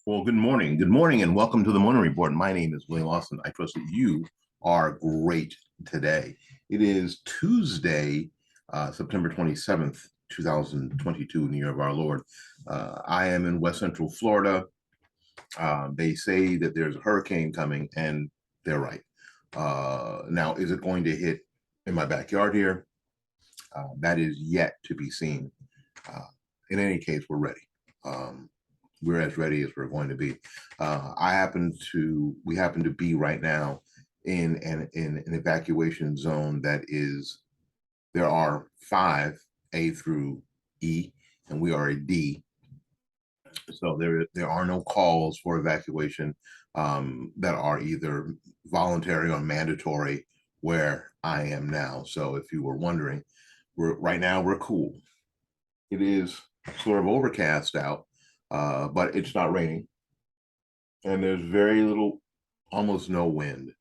Well, good morning, and welcome to the Morning Report. My name is William Lawson. I trust that you are great today. It is Tuesday, September 27th, 2022, in the year of our Lord. I am in West Central Florida. They say that there's a hurricane coming, and they're right. Now, is it going to hit in my backyard here? That is yet to be seen. Uh, in any case, we're ready. We're as ready as we're going to be. We happen to be right now in an evacuation zone that is, there are five, A through E, and we are a D. So there are no calls for evacuation that are either voluntary or mandatory where I am now. So if you were wondering, right now we're cool. It is sort of overcast out, but it's not raining, and there's very little, almost no wind.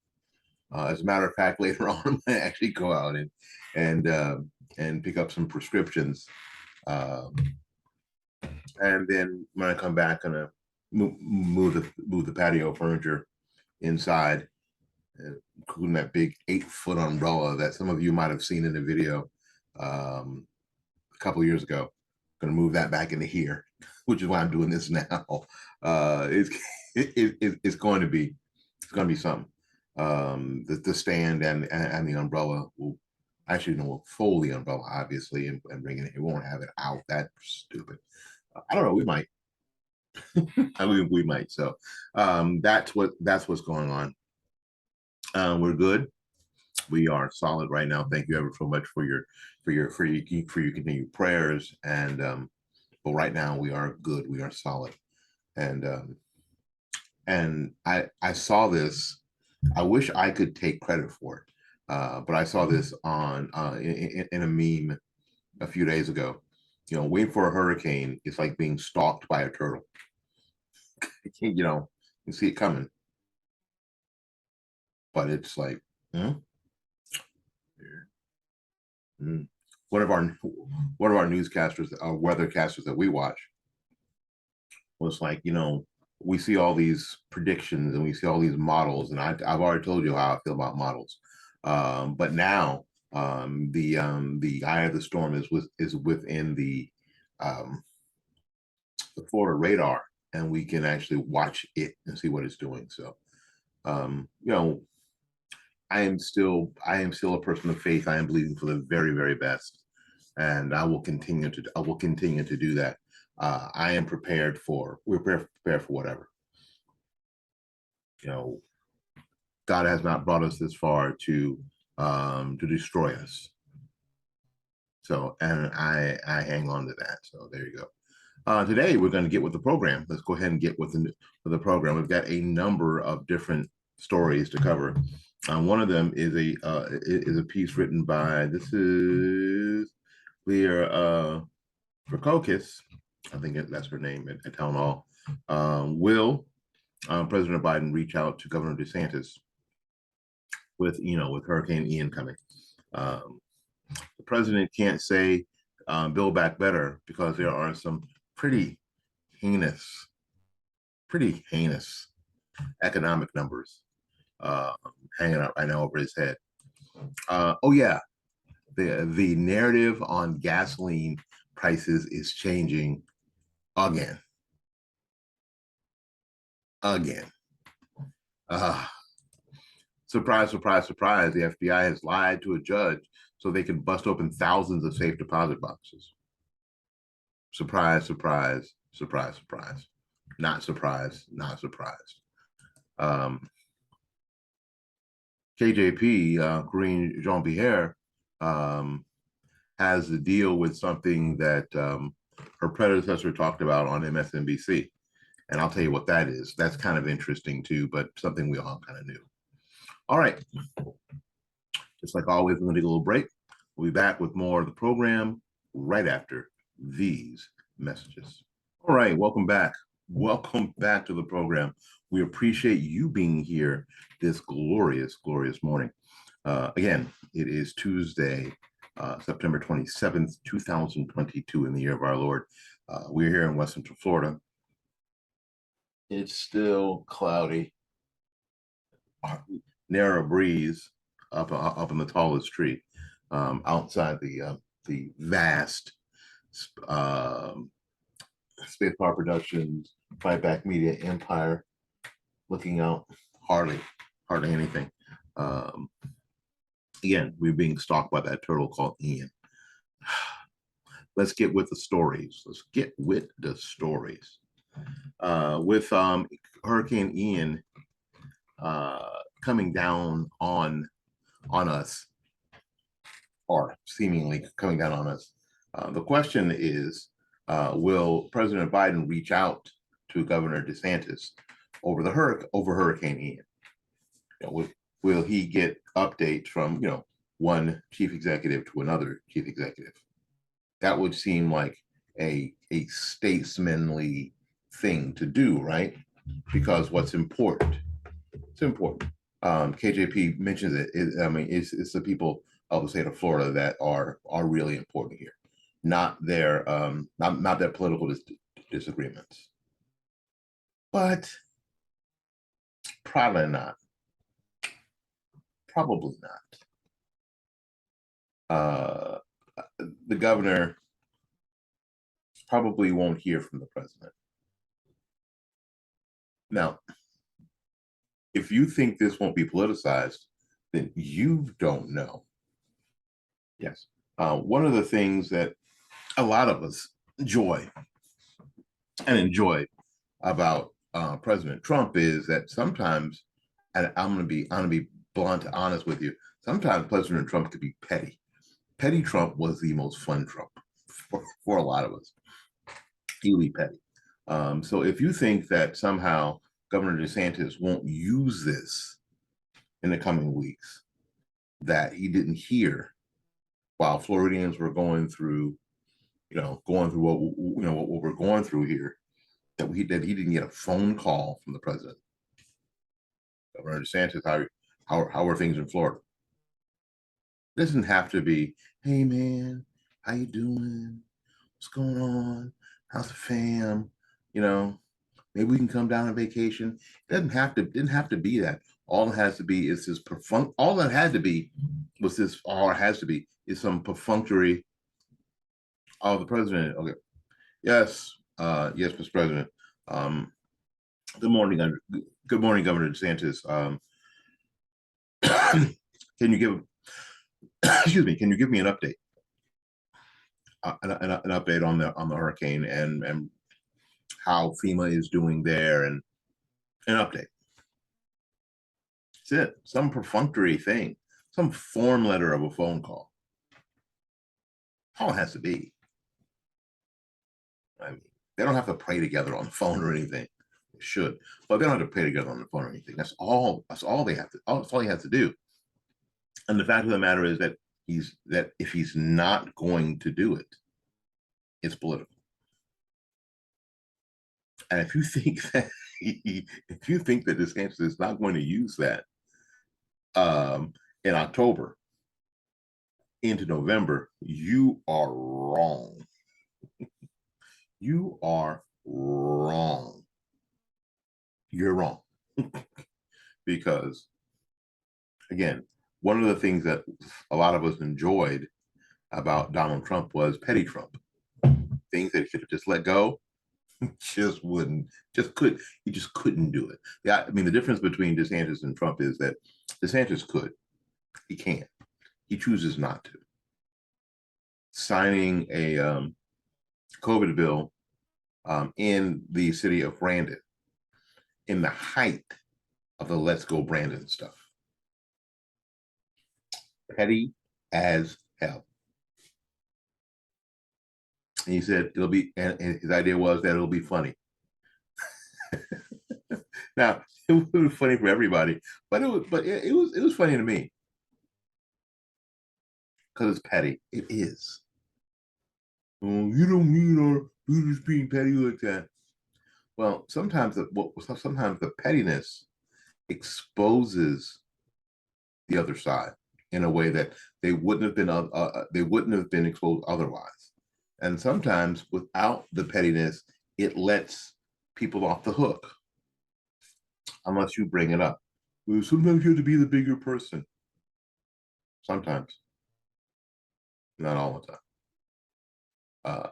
As a matter of fact, later on, I'm going to actually go out and pick up some prescriptions, um, and then when I come back, gonna move the patio furniture inside, including that big 8-foot umbrella that some of you might have seen in the video a couple of years ago. Going to move that back into here, which is why I'm doing this now. It's it's going to be something. The stand and the umbrella will actually, no, we'll fold the umbrella obviously and bring it in. We won't have it out. That's stupid. I don't know. We might. I mean, we might. So that's what's going on. We're good. We are solid right now. Thank you ever so much for your continued prayers. And but right now we are good. We are solid. And I saw this. I wish I could take credit for it, but I saw this on in a meme a few days ago. You know, wait for a hurricane. It's like being stalked by a turtle. You know, you see it coming, but it's like, hmm? Mm. One of our newscasters, weathercasters that we watch, was like, we see all these predictions and we see all these models, and I've already told you how I feel about models. But now the eye of the storm is within um, the Florida radar, and we can actually watch it and see what it's doing. So, you know, I am still a person of faith. I am believing for the very, very best, and I will continue to do that. We're prepared for whatever. You know, God has not brought us this far to destroy us. So, and I hang on to that. So there you go. Today we're going to get with the program. Let's go ahead and get with the program. We've got a number of different stories to cover. One of them is a piece written by, this is Leah Rakokis, I think that's her name at Town Hall. Will President Biden reach out to Governor DeSantis with Hurricane Ian coming? The president can't say Build Back Better because there are some pretty heinous, economic numbers uh, hanging out right now over his head. Oh yeah, the narrative on gasoline prices is changing again. Again. Uh, Surprise, surprise, surprise. The FBI has lied to a judge so they can bust open thousands of safe deposit boxes. Surprise, surprise, surprise, surprise. Not surprised, not surprised. Um, KJP, Corinne Jean Pierre, um, has to deal with something that her predecessor talked about on MSNBC. And I'll tell you what that is. That's kind of interesting too, but something we all kind of knew. All right. Just like always, we're going to take a little break. We'll be back with more of the program right after these messages. All right. Welcome back. Welcome back to the program. We appreciate you being here this glorious, glorious morning. Again, it is Tuesday, September 27th, 2022, in the year of our Lord. We're here in West Central Florida. It's still cloudy, narrow breeze up in the tallest tree, outside the vast um, Space Power Productions, Fight Back Media Empire. Looking out, hardly anything. Um, Again, we're being stalked by that turtle called Ian. Let's get with the stories. Let's get with the stories. With Hurricane Ian coming down on us, or seemingly coming down on us, the question is, will President Biden reach out to Governor DeSantis over over Hurricane Ian? You know, will he get updates from one chief executive to another chief executive? That would seem like a statesmanly thing to do, right? Because what's important, it's important. KJP mentions I mean, it's the people of the state of Florida that are really important here, not their not their political disagreements, but probably not. Probably not. The governor probably won't hear from the president. Now, if you think this won't be politicized, then you don't know. Yes. One of the things that a lot of us enjoy about President Trump is that sometimes, and I'm gonna be blunt, honest with you. Sometimes President Trump could be petty. Petty Trump was the most fun Trump for a lot of us. He would be petty. So if you think that somehow Governor DeSantis won't use this in the coming weeks, that he didn't hear while Floridians were going through, going through what we're going through here, that he didn't get a phone call from the president. Governor DeSantis, how are things in Florida? It doesn't have to be, hey man, how you doing? What's going on? How's the fam? Maybe we can come down on vacation. It didn't have to be that. All it has to be is this all that had to be was this, or has to be, is some perfunctory, oh, the president. Okay. Yes. Yes, Mr. President. Good morning. Good morning, Governor DeSantis. Can you give excuse me, can you give me an update? An update on the hurricane and how FEMA is doing there, and an update. That's it. Some perfunctory thing, some form letter of a phone call. All it has to be. I mean, they don't have to pray together on the phone or anything. They should, but they don't have to pray together on the phone or anything. That's all they have to. That's all he has to do. And the fact of the matter is that if he's not going to do it, it's political. And if you think that DeSantis is not going to use that in October into November, you are wrong. You are wrong. You're wrong. Because, again, one of the things that a lot of us enjoyed about Donald Trump was petty Trump. Things that he should have just let go, he just couldn't do it. Yeah, I mean, the difference between DeSantis and Trump is that DeSantis could. He can't. He chooses not to. Signing a COVID bill in the city of Brandon, in the height of the Let's Go Brandon stuff. Petty as hell. And he said it'll be, and his idea was that it'll be funny. Now, it was funny for everybody, but it was funny to me. Because it's petty. It is. Oh, you don't mean our leaders being petty like that. Well, sometimes the pettiness exposes the other side in a way that they wouldn't have been exposed otherwise. And sometimes without the pettiness, it lets people off the hook. unless you bring it up. Well, sometimes you have to be the bigger person. Sometimes, not all the time.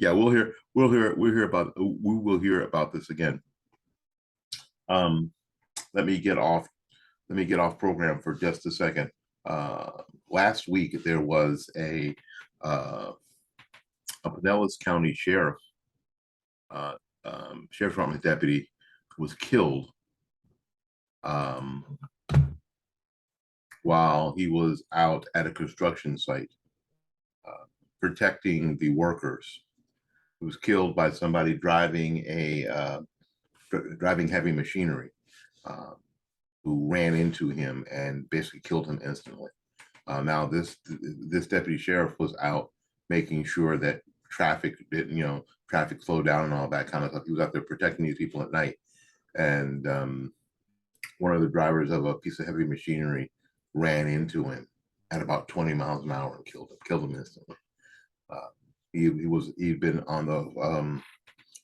Yeah, we will hear about this again. Um, let me get off program for just a second. Uh, Last week there was a Pinellas County uh, sheriff's department deputy was killed um, while he was out at a construction site protecting the workers. He was killed by somebody driving driving heavy machinery, uh, who ran into him and basically killed him instantly. Now this deputy sheriff was out making sure that traffic didn't, traffic slowed down and all that kind of stuff. He was out there protecting these people at night, and one of the drivers of a piece of heavy machinery ran into him at about 20 miles an hour and killed him instantly. He'd been on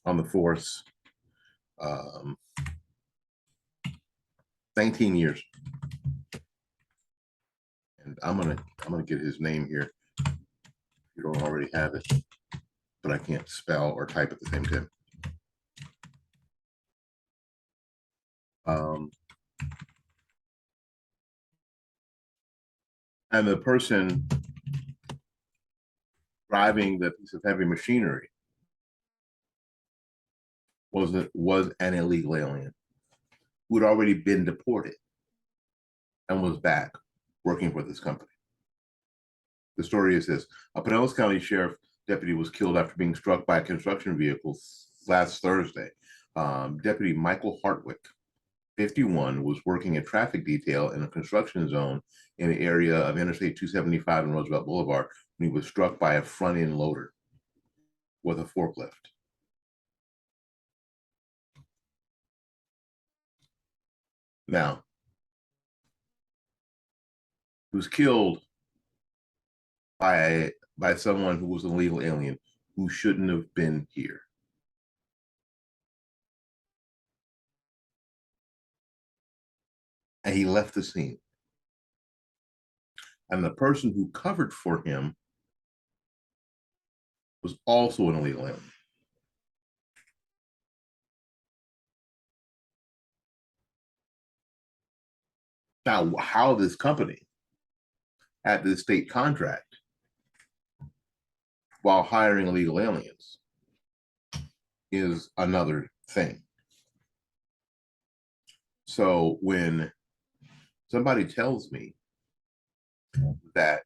the force 19 years, and I'm gonna get his name here. You don't already have it, but I can't spell or type at the same time. And the person driving the piece of heavy machinery was an illegal alien who had already been deported and was back working for this company. The story is this: a Pinellas County sheriff deputy was killed after being struck by a construction vehicle last Thursday. Deputy Michael Hartwick, 51, was working a traffic detail in a construction zone in the area of Interstate 275 and Roosevelt Boulevard when he was struck by a front-end loader with a forklift. Now, he was killed by someone who was an illegal alien who shouldn't have been here. And he left the scene. And the person who covered for him was also an illegal alien. Now, how this company had this state contract while hiring illegal aliens is another thing. So when somebody tells me that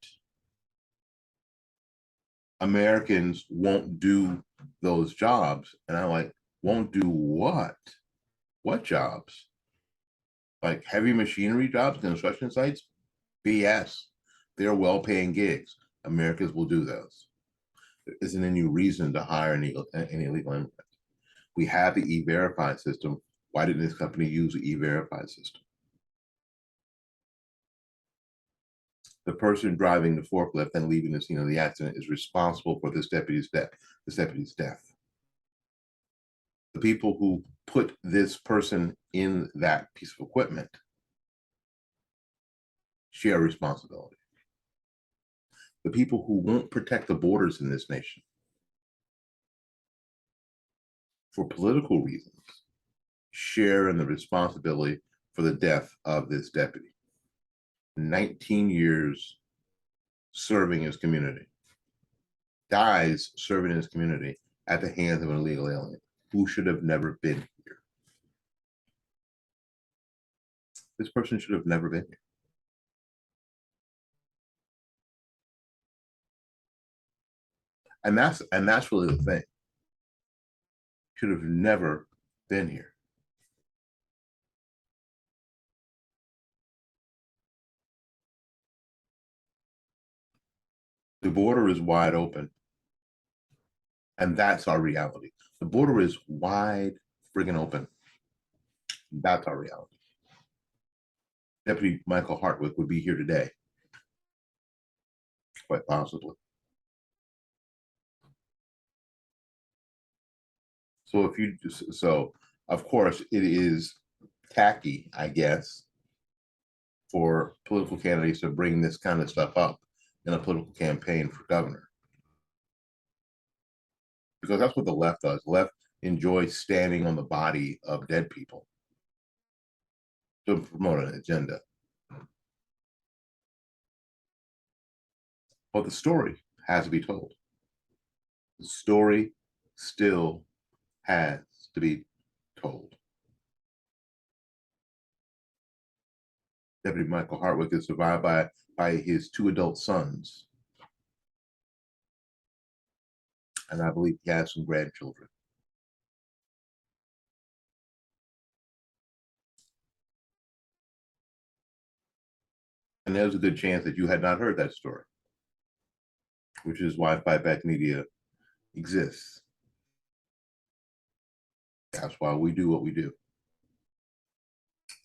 Americans won't do those jobs, and I'm like, won't do what? What jobs? Like heavy machinery jobs, construction sites? BS. They're well-paying gigs. Americans will do those. There isn't any reason to hire any illegal immigrants. We have the E-Verify system. Why didn't this company use the E-Verify system? The person driving the forklift and leaving the scene of the accident is responsible for this deputy's death. The people who put this person in that piece of equipment share responsibility. The people who won't protect the borders in this nation for political reasons share in the responsibility for the death of this deputy. 19 years serving his community, dies serving his community at the hands of an illegal alien who should have never been here. This person should have never been here. And that's really the thing. Should have never been here. The border is wide open. And that's our reality. The border is wide friggin' open. That's our reality. Deputy Michael Hartwick would be here today, quite possibly. So Of course, it is tacky, I guess, for political candidates to bring this kind of stuff up in a political campaign for governor, because that's what the left does. The left enjoys standing on the body of dead people to promote an agenda. But the story has to be told. The story still has to be told. Deputy Michael Hartwick is survived by his 2 adult sons. And I believe he has some grandchildren. And there's a good chance that you had not heard that story, which is why Fight Back Media exists. That's why we do what we do.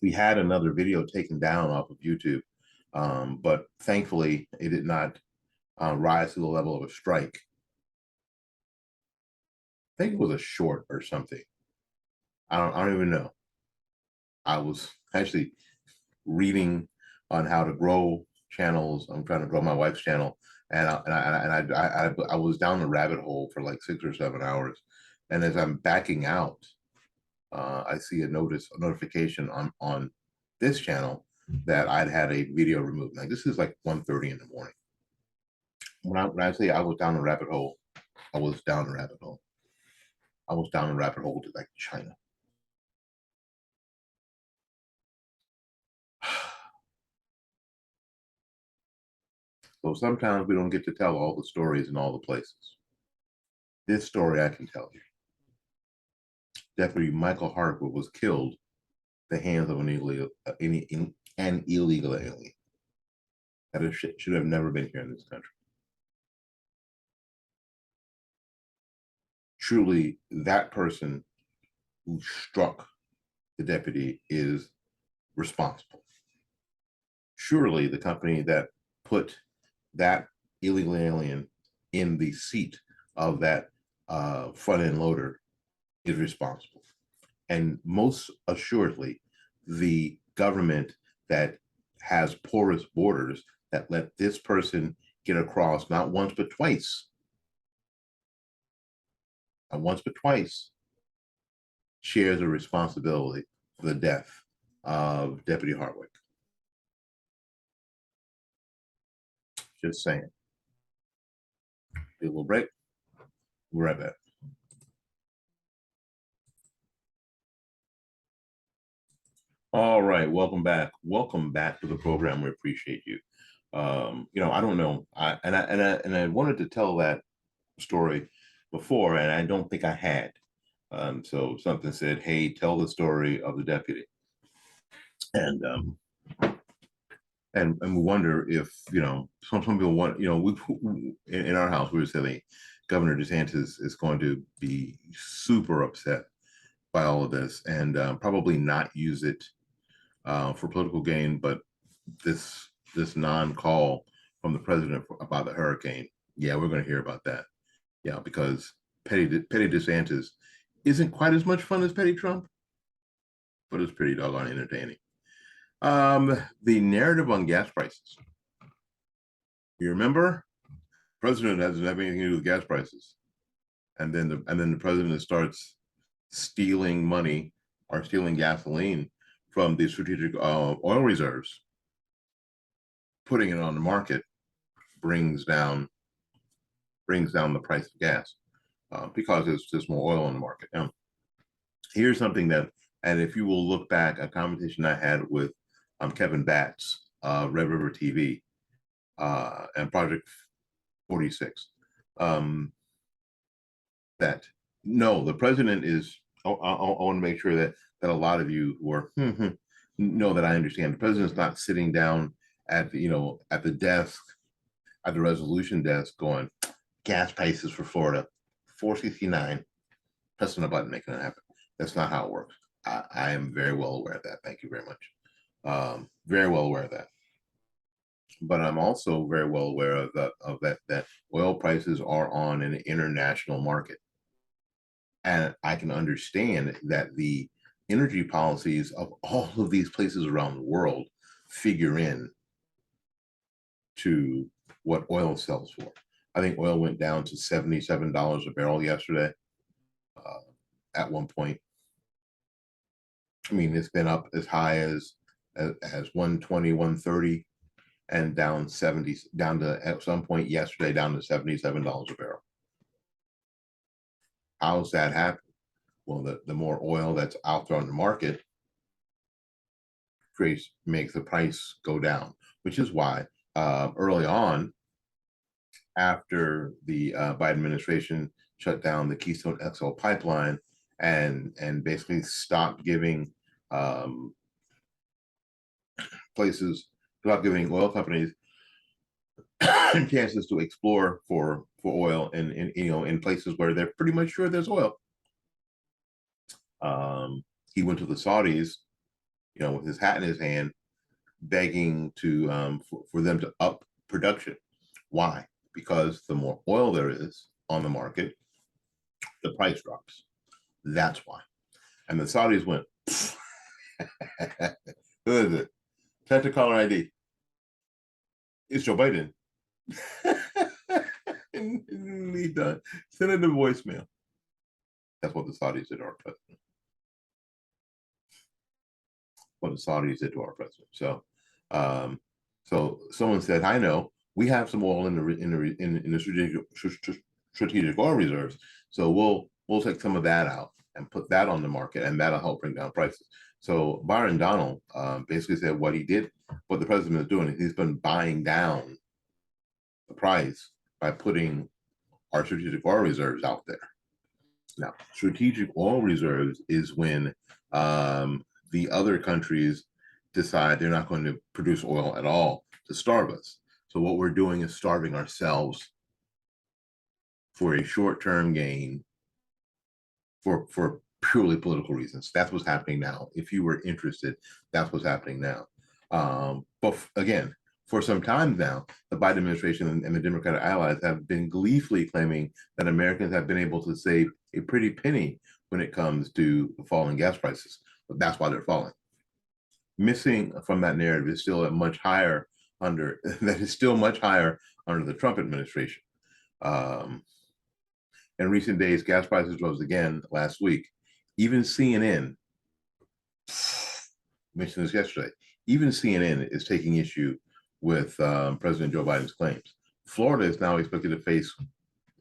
We had another video taken down off of YouTube, but thankfully it did not rise to the level of a strike. I think it was a short or something. I don't even know. I was actually reading on how to grow channels. I'm trying to grow my wife's channel, and I was down the rabbit hole for like 6 or 7 hours. And as I'm backing out, I see a notification on this channel that I'd had a video removed. Like, this is like 1:30 in the morning. When I say I was down the rabbit hole, I was down the rabbit hole. I was down the rabbit hole to like China. So sometimes we don't get to tell all the stories in all the places. This story I can tell you. Deputy Michael Hartwick was killed at the hands of an illegal alien. That should have never been here in this country. Truly, that person who struck the deputy is responsible. Surely the company that put that illegal alien in the seat of that front end loader is responsible. And most assuredly, the government that has porous borders that let this person get across not once but twice, not once but twice, shares a responsibility for the death of Deputy Hartwick. Just saying. A little break. We're right back. All right, welcome back. Welcome back to the program. We appreciate you. I don't know. I wanted to tell that story before, and I don't think I had. So something said, "Hey, tell the story of the deputy," and we wonder if some people want we in our house we were saying Governor DeSantis is going to be super upset by all of this and probably not use it for political gain, but this non-call from the president about the hurricane, yeah, we're going to hear about that. Yeah, because petty DeSantis isn't quite as much fun as petty Trump, but it's pretty doggone entertaining. The narrative on gas prices. You remember, the president doesn't have anything to do with gas prices, and then the president starts stealing money or stealing gasoline from the strategic oil reserves, putting it on the market, brings down the price of gas because there's just more oil on the market. Now, here's something that, and if you will look back, a conversation I had with Kevin Batts, Red River TV, and Project 46, that no, the president is. I want to make sure that a lot of you who are know that I understand. The president's not sitting down at the desk, at the resolution desk, going, gas prices for Florida, $4.69, pressing a button, making it happen. That's not how it works. I am very well aware of that. Thank you very much. Very well aware of that. But I'm also very well aware of that oil prices are on an international market. And I can understand that the energy policies of all of these places around the world figure in to what oil sells for. I think oil went down to $77 a barrel yesterday. At one point, I mean, it's been up as high as 120, 130, and down 70, down to at some point yesterday down to $77 a barrel. How's that happen? Well, the more oil that's out there on the market makes the price go down, which is why early on, after the Biden administration shut down the Keystone XL pipeline and basically stopped giving stopped giving oil companies chances to explore for oil in places where they're pretty much sure there's oil. He went to the Saudis, with his hat in his hand, begging to for them to up production. Why? Because the more oil there is on the market, the price drops. That's why. And the Saudis went, who is it? Check the caller ID. It's Joe Biden. And he done. Send it to voicemail. That's what the Saudis did to our president. What the Saudis did to our president. So someone said, I know we have some oil in the strategic oil reserves. So we'll take some of that out and put that on the market, and that'll help bring down prices. So Byron Donald basically said what the president is doing, he's been buying down the price by putting our strategic oil reserves out there. Now, strategic oil reserves is when the other countries decide they're not going to produce oil at all to starve us. So what we're doing is starving ourselves for a short-term gain for purely political reasons. That's what's happening now. If you were interested, that's what's happening now. But again, for some time now, the Biden administration and the Democratic allies have been gleefully claiming that Americans have been able to save a pretty penny when it comes to falling gas prices. But that's why they're falling. Missing from that narrative is still much higher under the Trump administration. In recent days, gas prices rose again last week. Even CNN mentioned this yesterday. Even CNN is taking issue with President Joe Biden's claims. Florida is now expected to face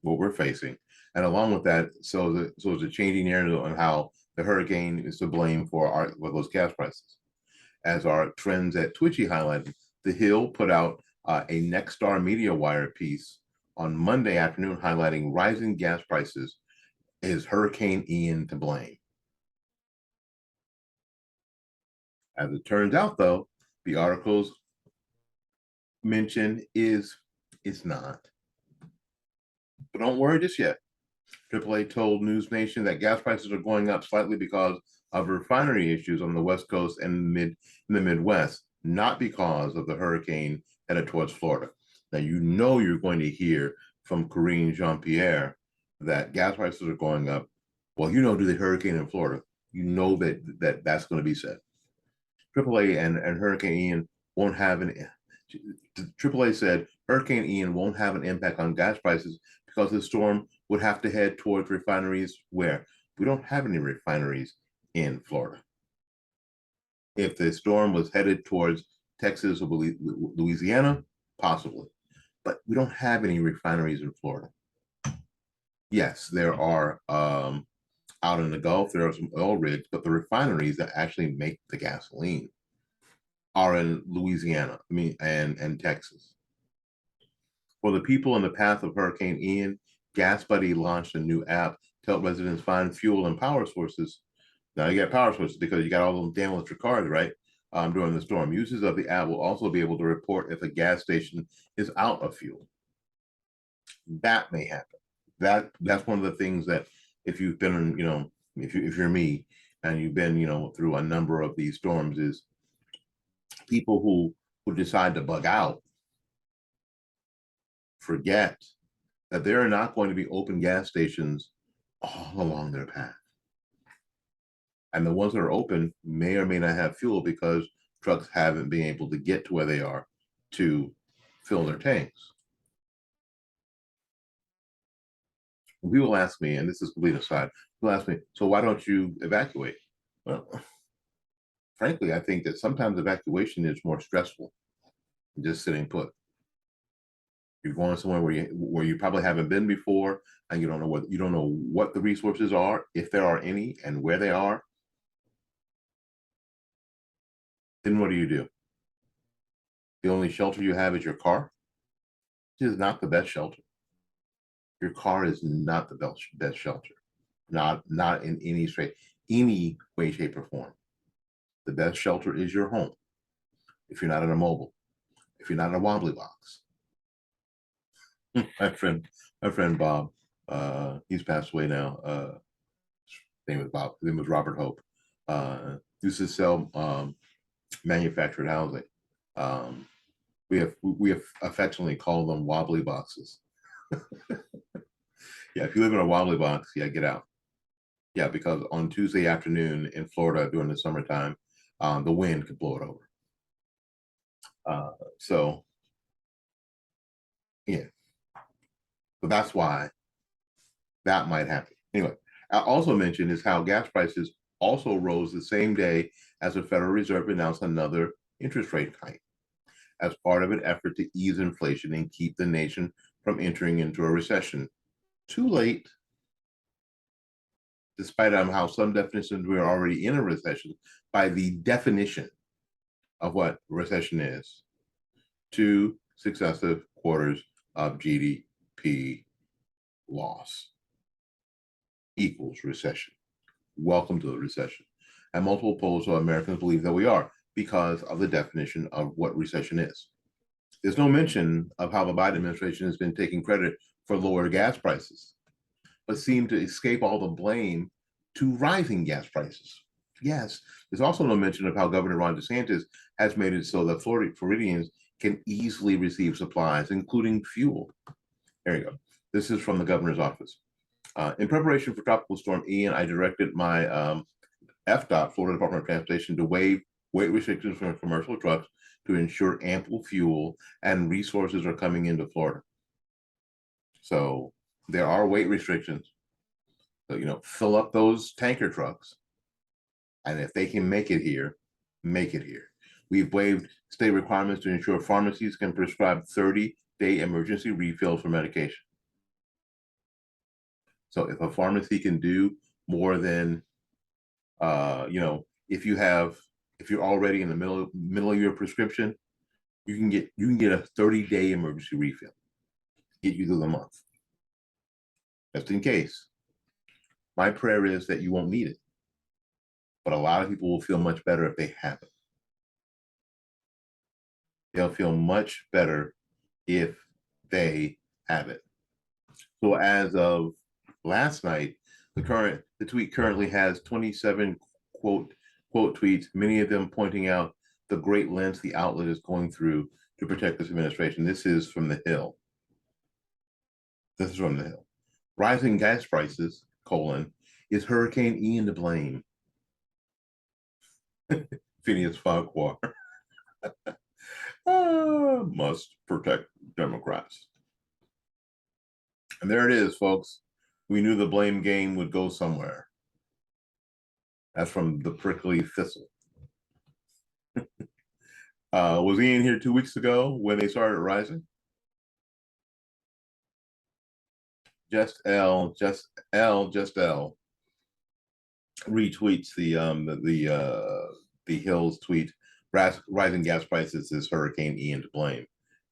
what we're facing, and along with that, so it's a changing narrative on how the hurricane is to blame for those gas prices. As our trends at Twitchy highlighted, The Hill put out a Nexstar Media Wire piece on Monday afternoon highlighting rising gas prices. Is Hurricane Ian to blame? As it turns out, though, the articles mentioned it's not. But don't worry just yet. AAA told News Nation that gas prices are going up slightly because of refinery issues on the West Coast and in the Midwest, not because of the hurricane headed towards Florida. Now, you're going to hear from Karine Jean-Pierre that gas prices are going up. Well, due to the hurricane in Florida, that's going to be said. AAA and Hurricane Ian won't have AAA said Hurricane Ian won't have an impact on gas prices because the storm would have to head towards refineries where we don't have any refineries in Florida. If the storm was headed towards Texas or Louisiana, possibly, but we don't have any refineries in Florida. Yes, there are out in the Gulf, there are some oil rigs, but the refineries that actually make the gasoline are in Louisiana, and Texas. For the people in the path of Hurricane Ian, Gas Buddy launched a new app to help residents find fuel and power sources. Now you got power sources because you got all those damn electric cars, right? During the storm. Users of the app will also be able to report if a gas station is out of fuel. That may happen. That's one of the things that if you've been, if you're me and you've been, through a number of these storms, is people who decide to bug out forget that there are not going to be open gas stations all along their path. And the ones that are open may or may not have fuel because trucks haven't been able to get to where they are to fill their tanks. People ask me, and this is complete aside, people ask me, so why don't you evacuate? Well, frankly, I think that sometimes evacuation is more stressful than just sitting put. You're going somewhere where you probably haven't been before, and you don't know what the resources are, if there are any, and where they are. Then what do? The only shelter you have is your car. It is not the best shelter. Your car is not the best shelter. Not in any way, shape, or form. The best shelter is your home. If you're not in a mobile, if you're not in a wobbly box. my friend Bob, he's passed away now. His name was Bob. His name was Robert Hope. Used to sell manufactured housing. We have affectionately called them wobbly boxes. Yeah, if you live in a wobbly box, yeah, get out. Yeah, because on Tuesday afternoon in Florida during the summertime, the wind could blow it over. So yeah, so that's why that might happen. Anyway, I also mentioned is how gas prices also rose the same day as the Federal Reserve announced another interest rate hike as part of an effort to ease inflation and keep the nation from entering into a recession. Too late, despite how some definitions we're already in a recession by the definition of what recession is. 2 successive quarters of GDP loss equals recession. Welcome to the recession. And multiple polls of Americans believe that we are because of the definition of what recession is. There's no mention of how the Biden administration has been taking credit for lower gas prices, but seem to escape all the blame to rising gas prices. Yes, there's also no mention of how Governor Ron DeSantis has made it so that Floridians can easily receive supplies, including fuel. There you go. This is from the governor's office. In preparation for Tropical Storm Ian, I directed my FDOT, Florida Department of Transportation, to waive weight restrictions for commercial trucks to ensure ample fuel and resources are coming into Florida. So there are weight restrictions. So, fill up those tanker trucks. And if they can make it here, make it here. We've waived state requirements to ensure pharmacies can prescribe 30-day emergency refills for medication. So if a pharmacy can do more than, if you're already in the middle of your prescription, you can get a 30-day emergency refill, get you through the month, just in case. My prayer is that you won't need it, but a lot of people will feel much better if they have it. They'll feel much better if they have it. So as of last night, the tweet currently has 27 quote tweets, many of them pointing out the great lengths the outlet is going through to protect this administration. This is from the Hill. Rising gas prices, is Hurricane Ian to blame? Phineas Farquhar. Must protect Democrats. And there it is, folks. We knew the blame game would go somewhere. That's from the Prickly Thistle. Was Ian here 2 weeks ago when they started rising? Just L retweets the Hills tweet. Rising gas prices is Hurricane Ian to blame.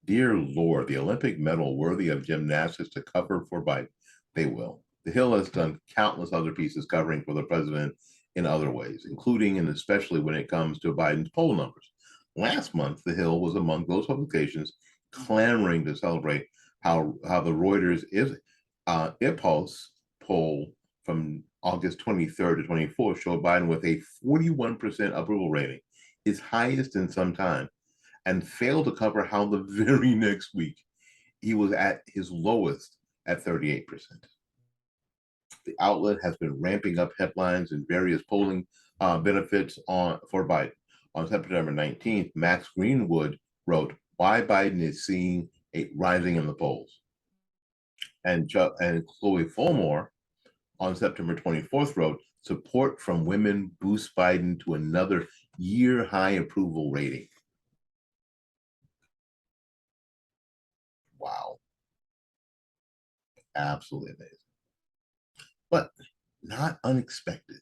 Dear Lord, the Olympic medal worthy of gymnastics to cover for Biden. They will. The Hill has done countless other pieces covering for the president in other ways, including and especially when it comes to Biden's poll numbers. Last month, the Hill was among those publications clamoring to celebrate how the Reuters Ipsos poll from August 23rd to 24th showed Biden with a 41% approval rating, his highest in some time, and failed to cover how the very next week he was at his lowest at 38%. the outlet has been ramping up headlines and various polling benefits for Biden. On September 19th, Max Greenwood wrote, "Why Biden is seeing a rising in the polls." And Chloe Fulmore on September 24th wrote, "Support from women boosts Biden to another year high approval rating." Wow. Absolutely amazing. But not unexpected.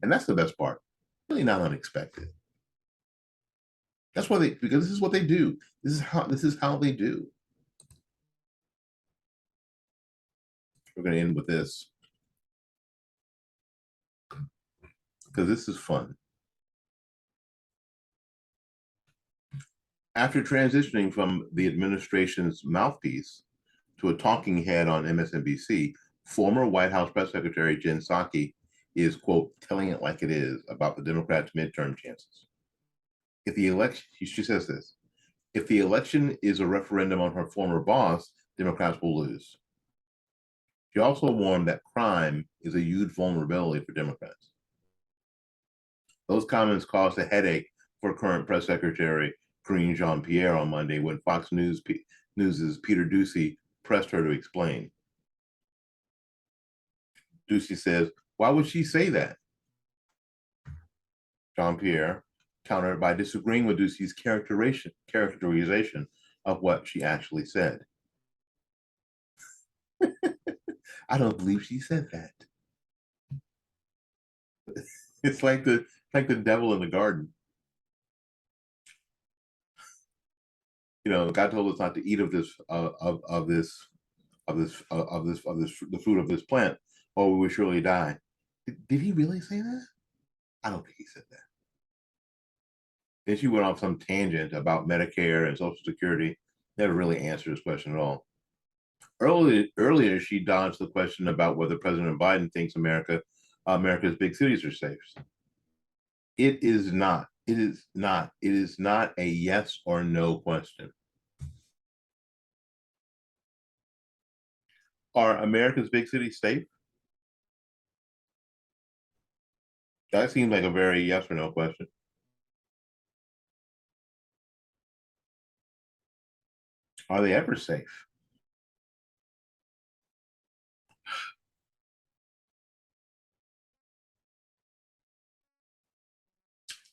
And that's the best part. Really not unexpected. That's why because this is what they do. This is how they do. We're going to end with this because this is fun. After transitioning from the administration's mouthpiece to a talking head on MSNBC, former White House Press Secretary Jen Psaki is, quote, telling it like it is about the Democrats' midterm chances. If the election, she says this, if the election is a referendum on her former boss, Democrats will lose. She also warned that crime is a huge vulnerability for Democrats. Those comments caused a headache for current press secretary Karine Jean-Pierre on Monday when Fox News's Peter Doocy pressed her to explain. Doocy says, "Why would she say that?" Jean-Pierre countered by disagreeing with Doocy's characterization of what she actually said. "I don't believe she said that." It's like the devil in the garden. God told us not to eat of this the fruit of this plant, or we will surely die. Did he really say that? I don't think he said that. Then she went off some tangent about Medicare and Social Security. Never really answered his question at all. Earlier, she dodged the question about whether President Biden thinks America's big cities are safe. It is not. It is not. It is not a yes or no question. Are America's big cities safe? That seems like a very yes or no question. Are they ever safe?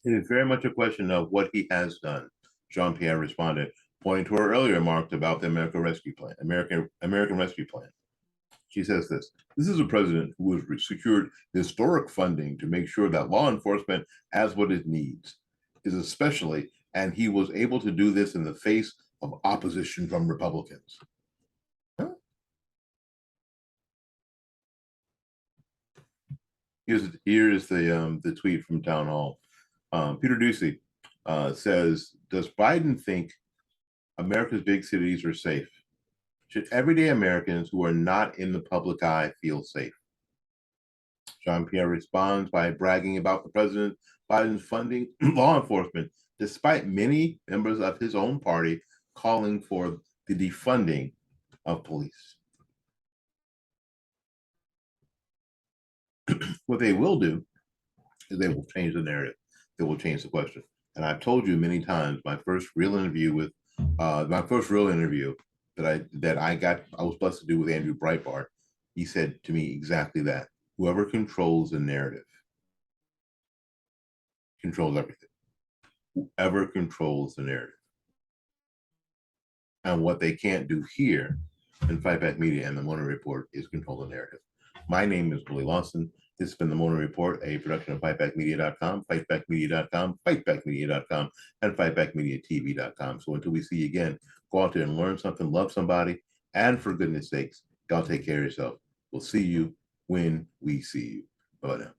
It is very much a question of what he has done, Jean-Pierre responded, pointing to her earlier remarks about the American Rescue Plan. She says this is a president who has secured historic funding to make sure that law enforcement has what it needs, and he was able to do this in the face of opposition from Republicans. Huh? Here's the tweet from Town Hall. Peter Doocy says, "Does Biden think America's big cities are safe? Should everyday Americans who are not in the public eye feel safe?" Jean-Pierre responds by bragging about the President Biden's funding law enforcement, despite many members of his own party calling for the defunding of police. What they will do is they will change the narrative. They will change the question. And I've told you many times, my first real interview that I was blessed to do with Andrew Breitbart, he said to me exactly that. Whoever controls the narrative controls everything. Whoever controls the narrative. And what they can't do here in Fight Back Media and the Morning Report is control the narrative. My name is Billy Lawson. This has been the Morning Report, a production of fightbackmedia.com, fightbackmedia.com, fightbackmedia.com, and fightbackmediatv.com. So until we see you again, go out there and learn something, love somebody, and for goodness sakes, y'all take care of yourself. We'll see you when we see you. Bye now.